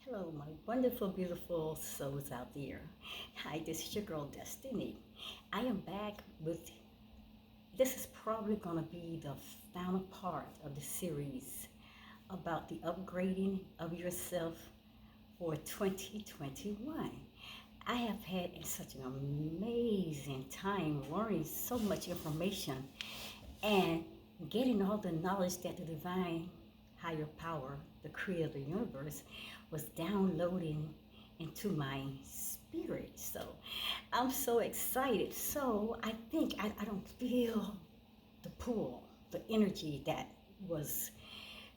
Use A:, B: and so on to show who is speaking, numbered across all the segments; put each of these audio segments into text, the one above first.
A: Hello, my wonderful, beautiful souls out there. Hi, this is your girl Destiny. I am back with this is probably going to be the final part of the series about the upgrading of yourself for 2021. I have had such an amazing time learning so much information and getting all the knowledge that the divine higher power, the creator of the universe, was downloading into my spirit. So I'm so excited. So I think I don't feel the pull, the energy that was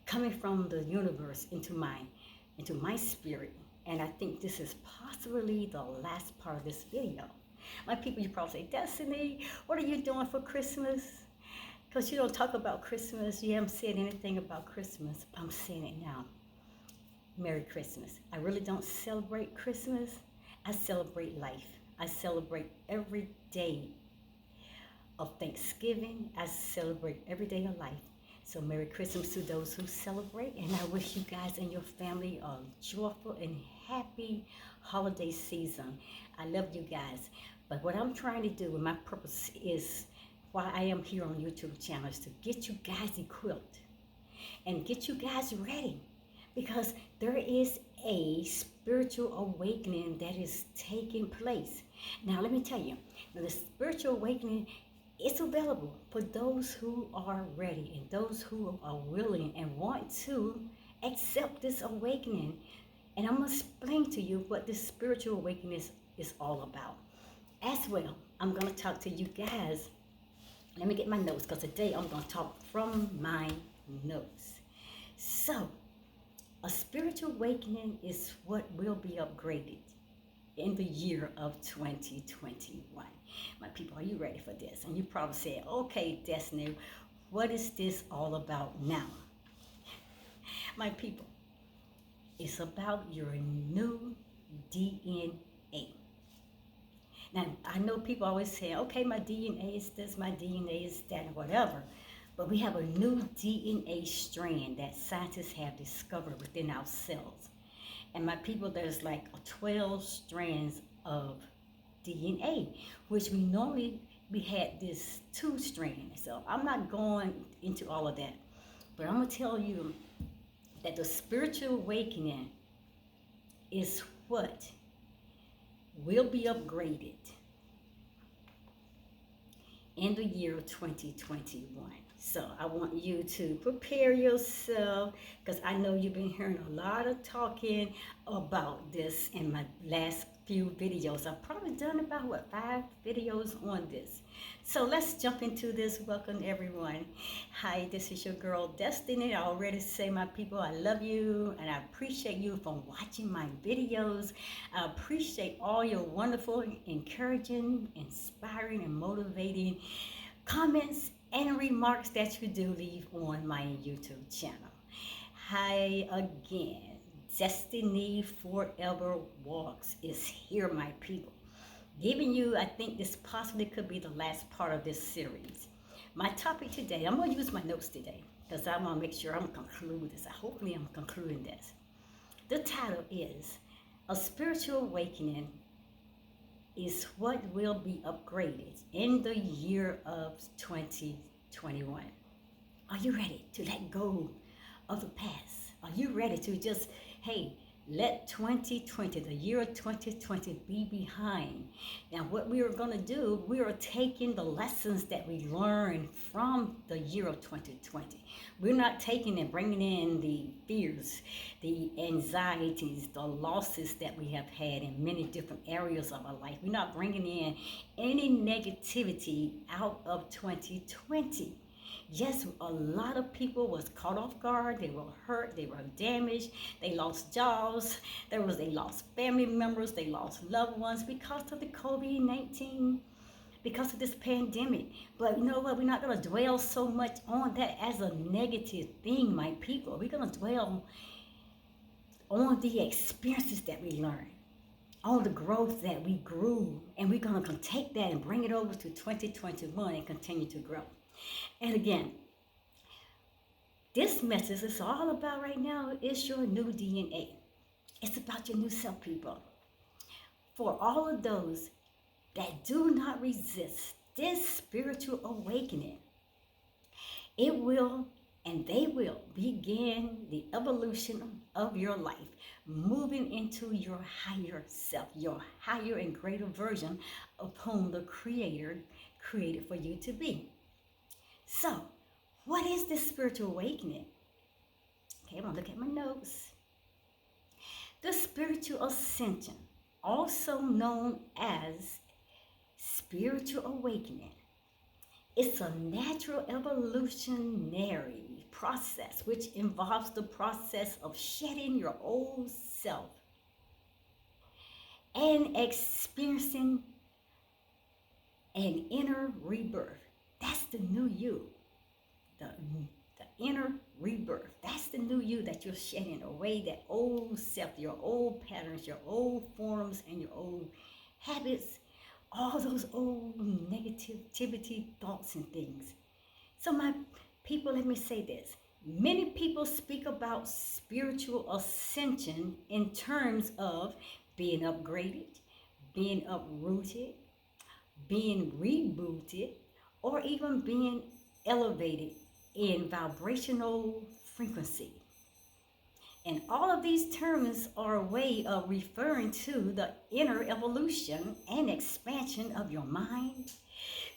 A: coming from the universe into my spirit. And I think this is possibly the last part of this video. My people, you probably say, Destiny, what are you doing for Christmas? Because you don't talk about Christmas. You haven't said anything about Christmas. I'm saying it now. Merry Christmas. I really don't celebrate Christmas. I celebrate life. I celebrate every day of Thanksgiving. I celebrate every day of life. So Merry Christmas to those who celebrate. And I wish you guys and your family a joyful and happy holiday season. I love you guys. But what I'm trying to do, and my purpose is why I am here on YouTube channel, is to get you guys equipped and get you guys ready, because there is a spiritual awakening that is taking place. Now let me tell you, the spiritual awakening is available for those who are ready and those who are willing and want to accept this awakening. And I'm going to explain to you what this spiritual awakening is all about. As well, I'm going to talk to you guys. Let me get my notes, because today I'm going to talk from my notes. So, a spiritual awakening is what will be upgraded in the year of 2021. My people, are you ready for this? And you probably said, okay, Destiny, what is this all about now? My people, it's about your new DNA. Now, I know people always say, okay, my DNA is this, my DNA is that, or whatever. But we have a new DNA strand that scientists have discovered within our cells. And my people, there's like 12 strands of DNA, which we had this 2 strands. So I'm not going into all of that. But I'm going to tell you that the spiritual awakening is what will be upgraded in the year 2021. So I want you to prepare yourself, because I know you've been hearing a lot of talking about this in my last few videos. I've probably done about 5 videos on this. So let's jump into this. Welcome everyone. Hi, this is your girl Destiny. I already say, my people, I love you and I appreciate you for watching my videos. I appreciate all your wonderful, encouraging, inspiring, and motivating comments and remarks that you do leave on my YouTube channel. Hi again. DestinyForever Walks is here, my people. Giving you, I think this possibly could be the last part of this series. My topic today, I'm going to use my notes today, because I'm going to make sure I'm concluding this. Hopefully I'm concluding this. The title is, A Spiritual Awakening is what will be upgraded in the year of 2021. Are you ready to let go of the past? Are you ready to just, hey, let 2020, the year of 2020, be behind? Now, what we are going to do, we are taking the lessons that we learned from the year of 2020. We're not taking and bringing in the fears, the anxieties, the losses that we have had in many different areas of our life. We're not bringing in any negativity out of 2020. Yes, a lot of people was caught off guard. They were hurt. They were damaged. They lost jobs. They lost family members. They lost loved ones because of the COVID-19, because of this pandemic. But you know what? We're not going to dwell so much on that as a negative thing, my people. We're going to dwell on the experiences that we learned, on the growth that we grew. And we're going to take that and bring it over to 2021 and continue to grow. And again, this message is all about right now is your new DNA. It's about your new self, people. For all of those that do not resist this spiritual awakening, it will and they will begin the evolution of your life, moving into your higher self, your higher and greater version of whom the Creator created for you to be. So, what is this spiritual awakening? Okay, I'm gonna look at my notes. The spiritual ascension, also known as spiritual awakening, it's a natural evolutionary process which involves the process of shedding your old self and experiencing an inner rebirth. That's the new you. The inner rebirth. That's the new you that you're shedding away, that old self, your old patterns, your old forms, and your old habits, all those old negativity thoughts and things. So my people, let me say this. Many people speak about spiritual ascension in terms of being upgraded, being uprooted, being rebooted, or even being elevated in vibrational frequency. And all of these terms are a way of referring to the inner evolution and expansion of your mind,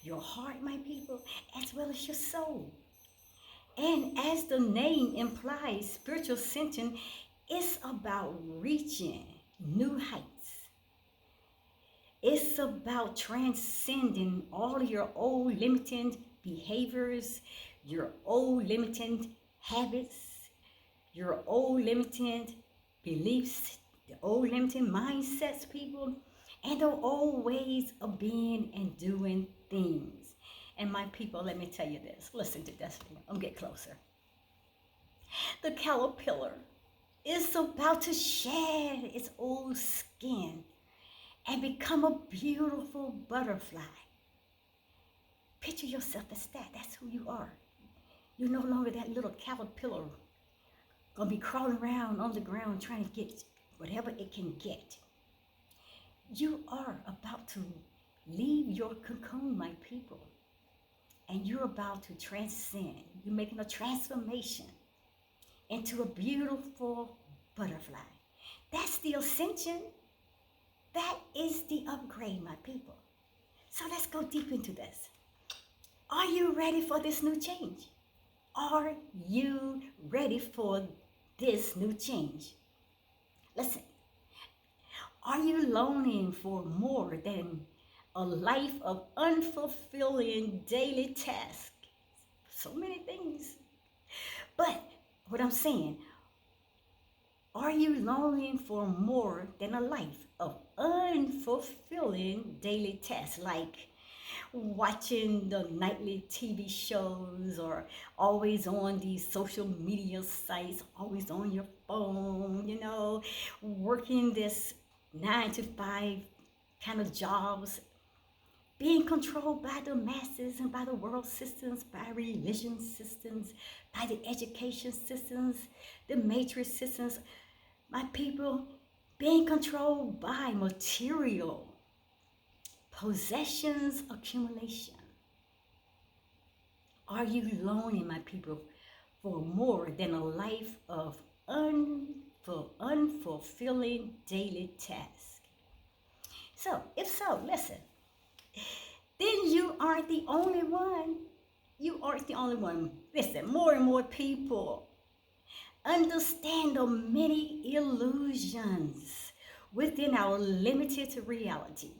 A: your heart, my people, as well as your soul. And as the name implies, spiritual ascension is about reaching new heights. It's about transcending all your old limiting behaviors, your old limiting habits, your old limiting beliefs, the old limiting mindsets, people, and the old ways of being and doing things. And my people, let me tell you this. Listen to this. I'm getting closer. The caterpillar is about to shed its old skin and become a beautiful butterfly. Picture yourself as that. That's who you are. You're no longer that little caterpillar gonna be crawling around on the ground trying to get whatever it can get. You are about to leave your cocoon, my people, and you're about to transcend. You're making a transformation into a beautiful butterfly. That's the ascension. That is the upgrade, my people. So let's go deep into this. Are you ready for this new change? Are you ready for this new change? Listen, are you longing for more than a life of unfulfilling daily tasks? So many things. But what I'm saying, are you longing for more than a life of unfulfilling daily tasks, like watching the nightly TV shows or always on these social media sites, always on your phone, working this 9 to 5 kind of jobs, being controlled by the masses and by the world systems, by religion systems, by the education systems, the matrix systems, my people, being controlled by material possessions accumulation. Are you longing, my people, for more than a life of unfulfilling daily tasks? So, if so, listen, then you aren't the only one. You aren't the only one. Listen, more and more people understand the many illusions within our limited reality.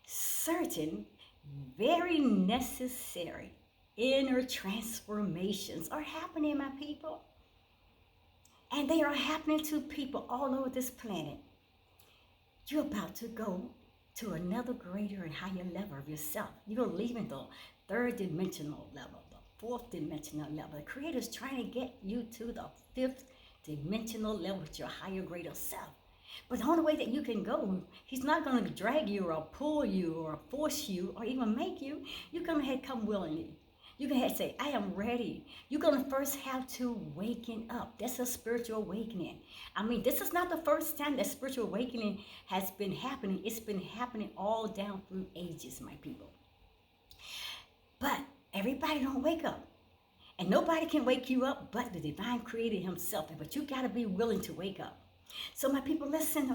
A: Certain very necessary inner transformations are happening, my people. And they are happening to people all over this planet. You're about to go to another greater and higher level of yourself. You're leaving the third dimensional level, the fourth dimensional level. The Creator's trying to get you to the fifth dimensional level with your higher, greater self. But the only way that you can go, He's not going to drag you or pull you or force you or even make you. You're going to come willingly. You're going to have to say, I am ready. You're going to first have to waken up. That's a spiritual awakening. I mean, this is not the first time that spiritual awakening has been happening. It's been happening all down through ages, my people. But everybody don't wake up. And nobody can wake you up but the divine creator himself. But you got to be willing to wake up. So my people, listen.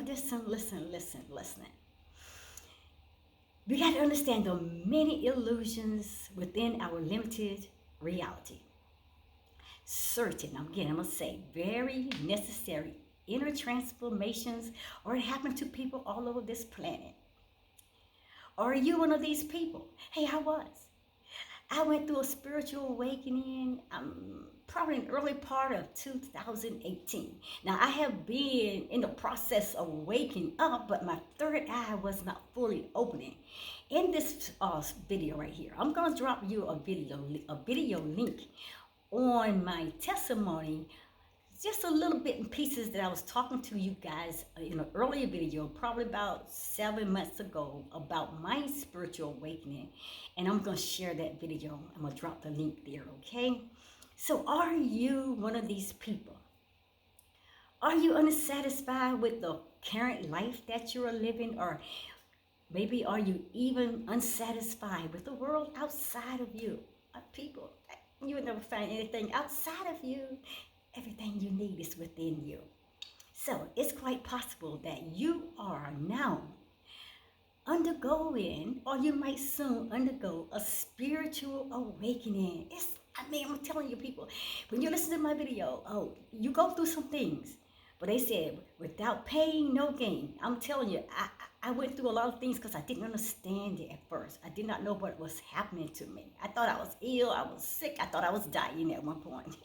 A: We got to understand the many illusions within our limited reality. Certain, I'm going to say, very necessary inner transformations are happening to people all over this planet. Are you one of these people? Hey, I went through a spiritual awakening probably in the early part of 2018. Now, I have been in the process of waking up, but my third eye was not fully opening. In this video right here, I'm going to drop you a video link on my testimony, just a little bit in pieces that I was talking to you guys in an earlier video, probably about 7 months ago, about my spiritual awakening. And I'm going to share that video. I'm going to drop the link there, okay? So are you one of these people? Are you unsatisfied with the current life that you are living? Or maybe are you even unsatisfied with the world outside of you? People, you will never find anything outside of you. Everything you need is within you. So it's quite possible that you are now undergoing, or you might soon undergo, a spiritual awakening. I'm telling you, people, when you listen to my video, you go through some things. But they said, without pain, no gain. I'm telling you, I went through a lot of things because I didn't understand it at first. I did not know what was happening to me. I thought I was ill, I was sick, I thought I was dying at one point.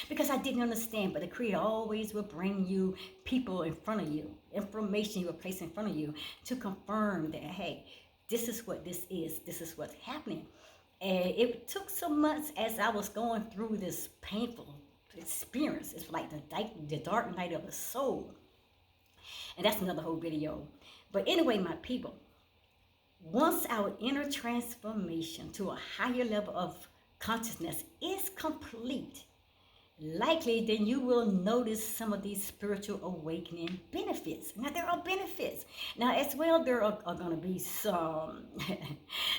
A: Because I didn't understand, but the Creator always will bring you people in front of you, information you will place in front of you to confirm that, hey, this is what this is what's happening. And it took some months as I was going through this painful experience. It's like the dark night of the soul. And that's another whole video. But anyway, my people, once our inner transformation to a higher level of consciousness is complete, likely then you will notice some of these spiritual awakening benefits. Now, there are benefits. Now, as well, there are going to be some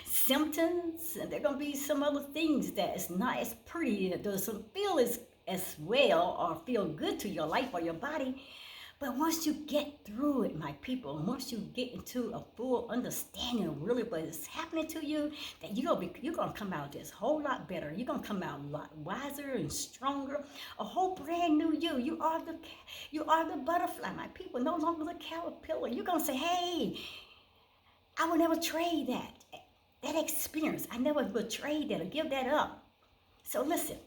A: symptoms, and there are going to be some other things that is not as pretty, that doesn't feel as well or feel good to your life or your body. But once you get through it, my people, once you get into a full understanding of really what is happening to you, that you're gonna come out this whole lot better. You're gonna come out a lot wiser and stronger, a whole brand new you. You are the butterfly, my people, no longer the caterpillar. You're gonna say, hey, I will never trade that experience. I never will trade that or give that up. So listen,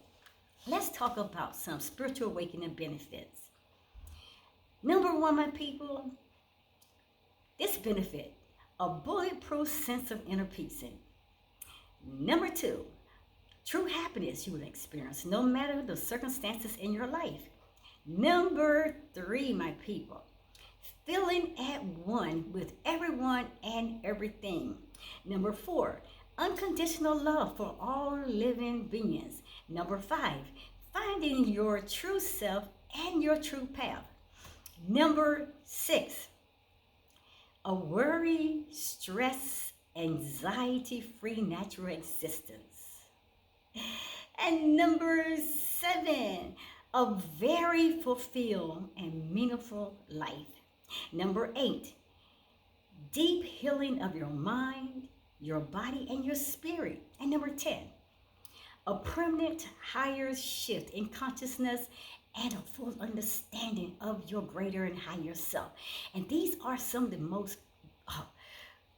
A: let's talk about some spiritual awakening benefits. Number one, my people, this benefit, a bulletproof sense of inner peace. Number two, true happiness you will experience no matter the circumstances in your life. Number three, my people, feeling at one with everyone and everything. Number four, unconditional love for all living beings. Number five, finding your true self and your true path. Number six, a worry, stress, anxiety-free natural existence. And number seven, a very fulfilled and meaningful life. Number eight, deep healing of your mind, your body, and your spirit. And number 10, a permanent higher shift in consciousness and a full understanding of your greater and higher self. And these are some of the most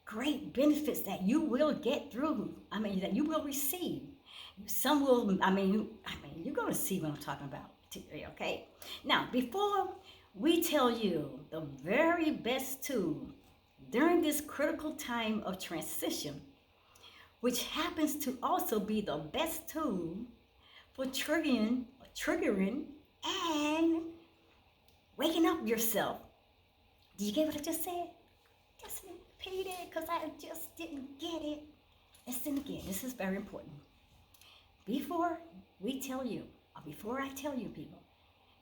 A: great benefits that you will get through. That you will receive. Some will, you're going to see what I'm talking about today, okay? Now, before we tell you the very best tool during this critical time of transition, which happens to also be the best tool for triggering and waking up yourself. Did you get what I just said? Just repeat it, because I just didn't get it. Listen again. This is very important. before we tell you, or before I tell you, people,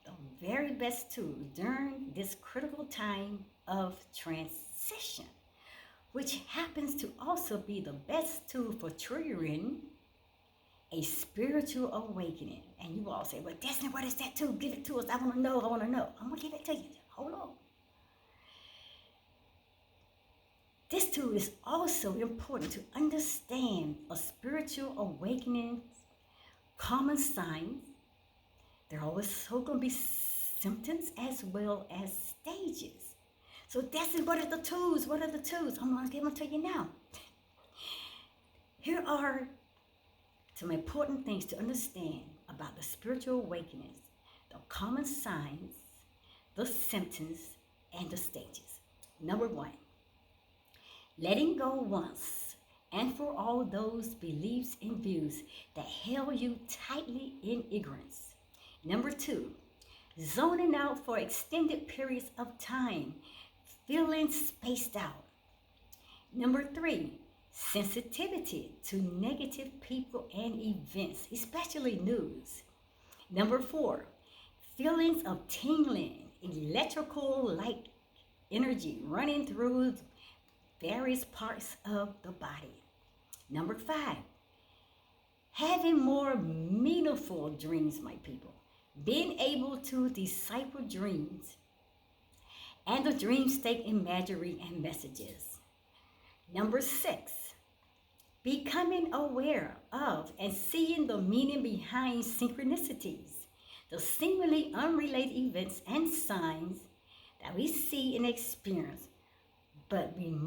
A: the very best tool during this critical time of transition, which happens to also be the best tool for triggering a spiritual awakening. And you all say, well, Destiny, what is that tool? Give it to us. I want to know. I want to know. I'm going to give it to you. Hold on. This tool is also important to understand a spiritual awakening, common signs. There are also going to be symptoms as well as stages. So Destiny, what are the tools? What are the tools? I'm going to give them to you now. Here are some important things to understand about the spiritual awakenings, the common signs, the symptoms, and the stages. Number one, letting go once and for all those beliefs and views that held you tightly in ignorance. Number two, zoning out for extended periods of time, feeling spaced out. Number three, sensitivity to negative people and events, especially news. Number four, feelings of tingling, electrical like energy running through various parts of the body. Number five, having more meaningful dreams, my people. Being able to decipher dreams and the dream state imagery and messages. Number six, becoming aware of and seeing the meaning behind synchronicities, the seemingly unrelated events and signs that we see and experience, but we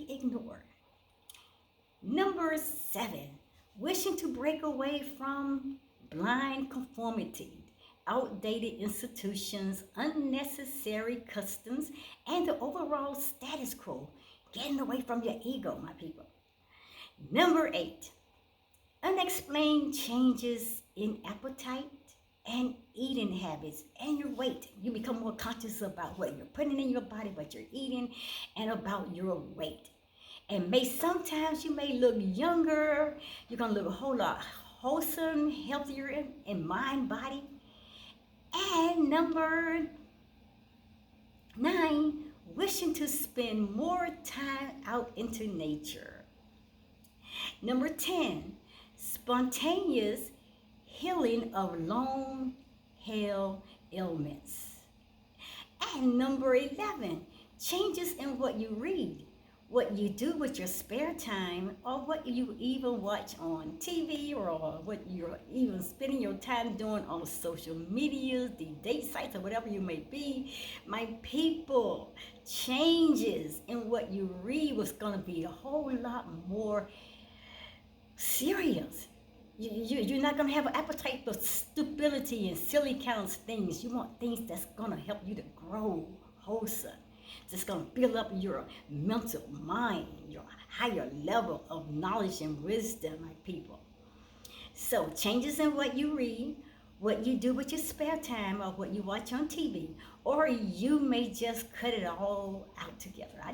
A: ignore. Number seven, wishing to break away from blind conformity, outdated institutions, unnecessary customs, and the overall status quo, getting away from your ego, my people. Number eight, unexplained changes in appetite and eating habits and your weight. You become more conscious about what you're putting in your body, what you're eating, and about your weight. And sometimes you may look younger, you're gonna look a whole lot wholesome, healthier in mind, body. And number nine, wishing to spend more time out into nature. Number 10, spontaneous healing of long-held ailments. And number 11, changes in what you read, what you do with your spare time, or what you even watch on TV, or what you're even spending your time doing on social media, the date sites, or whatever you may be. My people, changes in what you read was going to be a whole lot more serious. You're not going to have an appetite for stupidity and silly kind of things. You want things that's going to help you to grow wholesome. It's going to build up your mental mind, your higher level of knowledge and wisdom, my people. So changes in what you read, what you do with your spare time, or what you watch on TV, or you may just cut it all out together. I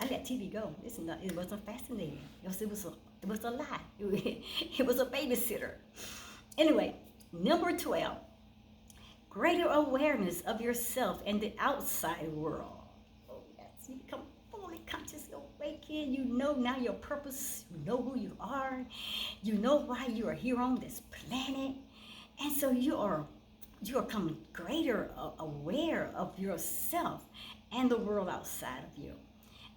A: let TV go. It wasn't fascinating. It was a lie. It was a babysitter. Anyway, number 12, greater awareness of yourself and the outside world. Oh yes, you become fully conscious, awakened. You know now your purpose. You know who you are. You know why you are here on this planet, and so you are becoming greater aware of yourself and the world outside of you.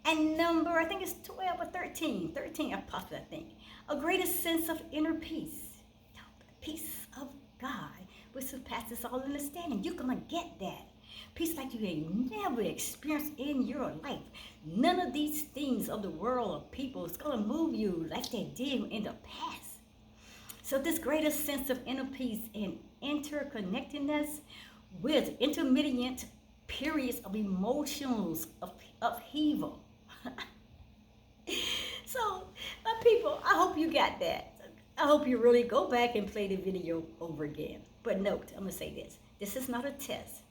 A: And number, I think it's 12 or 13, possibly, I think, a greater sense of inner peace, the peace of God, which surpasses all understanding. You're going to get that peace like you ain't never experienced in your life. None of these things of the world of people is going to move you like they did in the past. So this greater sense of inner peace and interconnectedness with intermittent periods of emotions of upheaval. So, my people, I hope you got that. I hope you really go back and play the video over again. But note, I'm going to say this. This is not a test.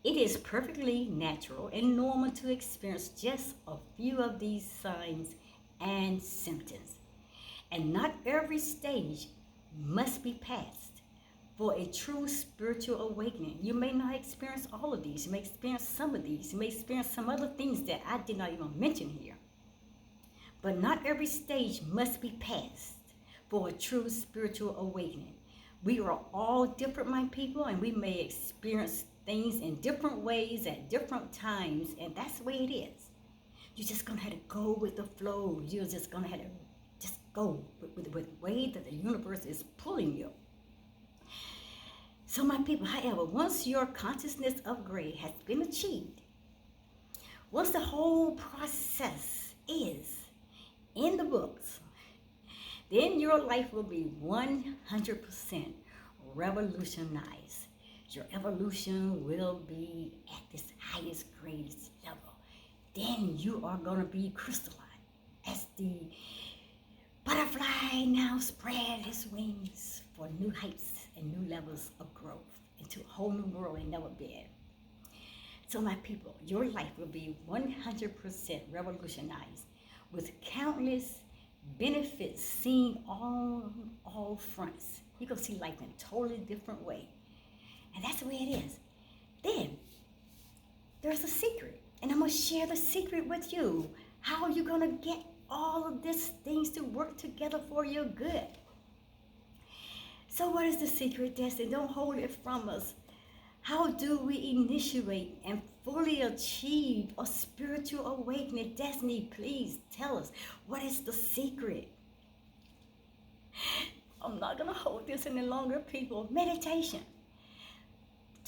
A: It is perfectly natural and normal to experience just a few of these signs and symptoms. And not every stage must be passed for a true spiritual awakening. You may not experience all of these. You may experience some of these. You may experience some other things that I did not even mention here. But not every stage must be passed for a true spiritual awakening. We are all different, my people, and we may experience things in different ways at different times, and that's the way it is. You're just gonna have to go with the flow. You're just gonna have to just go with the way that the universe is pulling you. So, my people, however, once your consciousness upgrade has been achieved, once the whole process is in the books, then your life will be 100% revolutionized. Your evolution will be at this highest, greatest level. Then you are going to be crystalline as the butterfly now spread its wings for new heights and new levels of growth into a whole new world ain't never been. So, my people, your life will be 100% revolutionized with countless benefits seen on all fronts. You're going to see life in a totally different way. And that's the way it is. Then, there's a secret. And I'm going to share the secret with you. How are you going to get all of these things to work together for your good? So what is the secret, Destiny? Don't hold it from us. How do we initiate and fully achieve a spiritual awakening? Destiny, please tell us. What is the secret? I'm not going to hold this any longer, people. Meditation.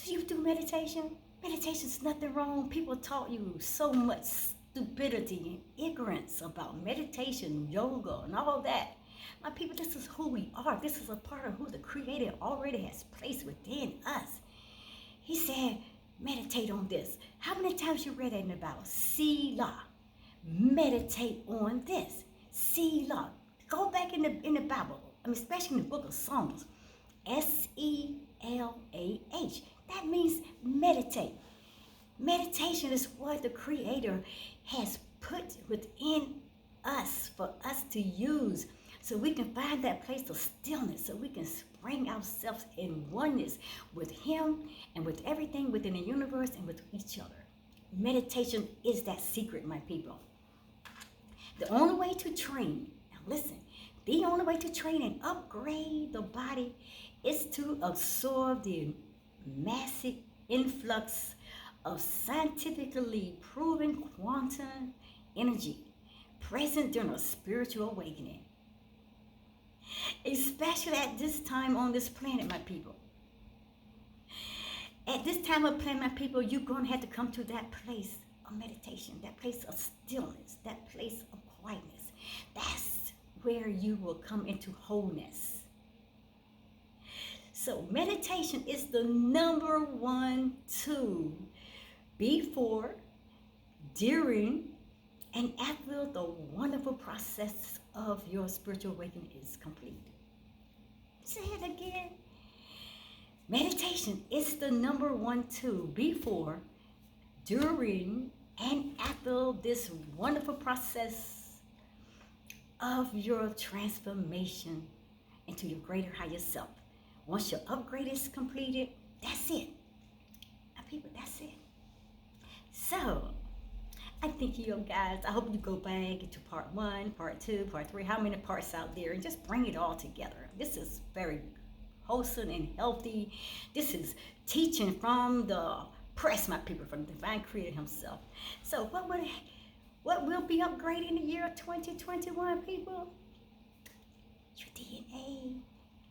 A: Do you do meditation? Meditation's nothing wrong. People taught you so much stupidity and ignorance about meditation, yoga, and all that. My people, this is who we are. This is a part of who the Creator already has placed within us. He said, meditate on this. How many times you read that in the Bible? Selah. Meditate on this. Selah. Go back in the Bible, especially in the book of Psalms. S-E-L-A-H. That means meditate. Meditation is what the Creator has put within us for us to use so we can find that place of stillness, so we can bring ourselves in oneness with Him and with everything within the universe and with each other. Meditation is that secret, my people. The only way to train, now listen, the only way to train and upgrade the body is to absorb the massive influx of scientifically proven quantum energy present during a spiritual awakening. Especially at this time on this planet, my people. At this time of planet, my people, you're going to have to come to that place of meditation, that place of stillness, that place of quietness. That's where you will come into wholeness. So meditation is the number one tool before, during, and after the wonderful process of your spiritual awakening is complete. Say it again. Meditation is the number one tool before, during, and after this wonderful process of your transformation into your greater higher self. Once your upgrade is completed, that's it. Now, people, that's it. So, I think you guys, I hope you go back into part 1, part 2, part 3, how many parts out there, and just bring it all together. This is very wholesome and healthy. This is teaching from the press, my people, from the divine Creator Himself. So what will be upgraded in the year 2021, people? Your DNA,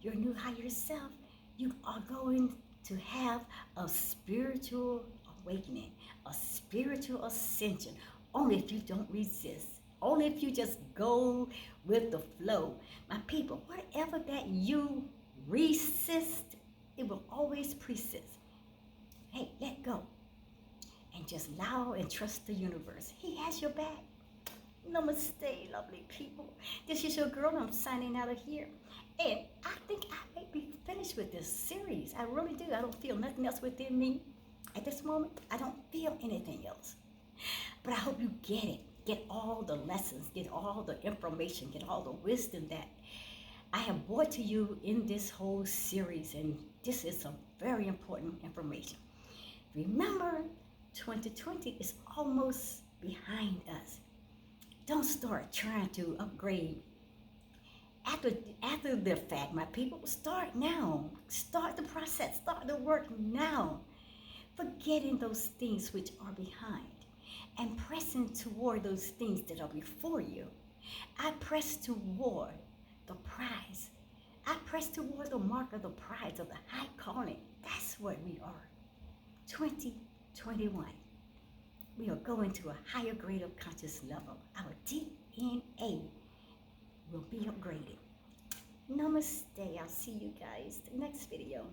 A: your new higher self. You are going to have a spiritual awakening, a spiritual ascension, only if you don't resist, only if you just go with the flow. My people, whatever that you resist, it will always persist. Hey, let go and just allow and trust the universe. He has your back. Namaste, lovely people. This is your girl. I'm signing out of here. And I think I may be finished with this series. I really do. I don't feel nothing else within me. At this moment, I don't feel anything else. But I hope you get it. Get all the lessons, get all the information, get all the wisdom that I have brought to you in this whole series. And this is some very important information. Remember, 2020 is almost behind us. Don't start trying to upgrade after the fact, my people. Start now. Start the process. Start the work now. Forgetting those things which are behind and pressing toward those things that are before you. I press toward the prize. I press toward the mark of the prize of the high calling. That's what we are. 2021. We are going to a higher grade of conscious level. Our DNA will be upgraded. Namaste. I'll see you guys the next video.